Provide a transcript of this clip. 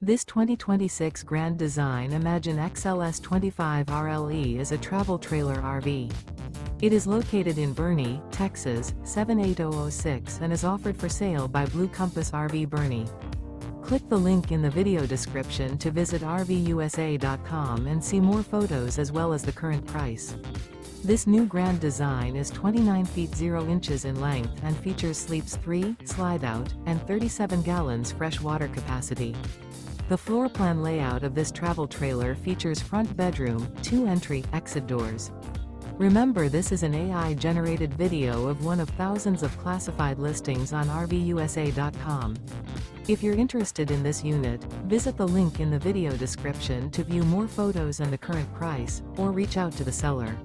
This 2026 Grand Design Imagine XLS 25 RLE is a travel trailer RV. It is located in Boerne, Texas, 78006 and is offered for sale by Blue Compass RV Boerne. Click the link in the video description to visit RVUSA.com and see more photos as well as the current price. This new Grand Design is 29 feet 0 inches in length and features sleeps 3, Slideout, and 37 gallons fresh water capacity. The floor plan layout of this travel trailer features front bedroom, 2 entry/exit doors. Remember, this is an AI-generated video of one of thousands of classified listings on RVUSA.com. If you're interested in this unit, visit the link in the video description to view more photos and the current price, or reach out to the seller.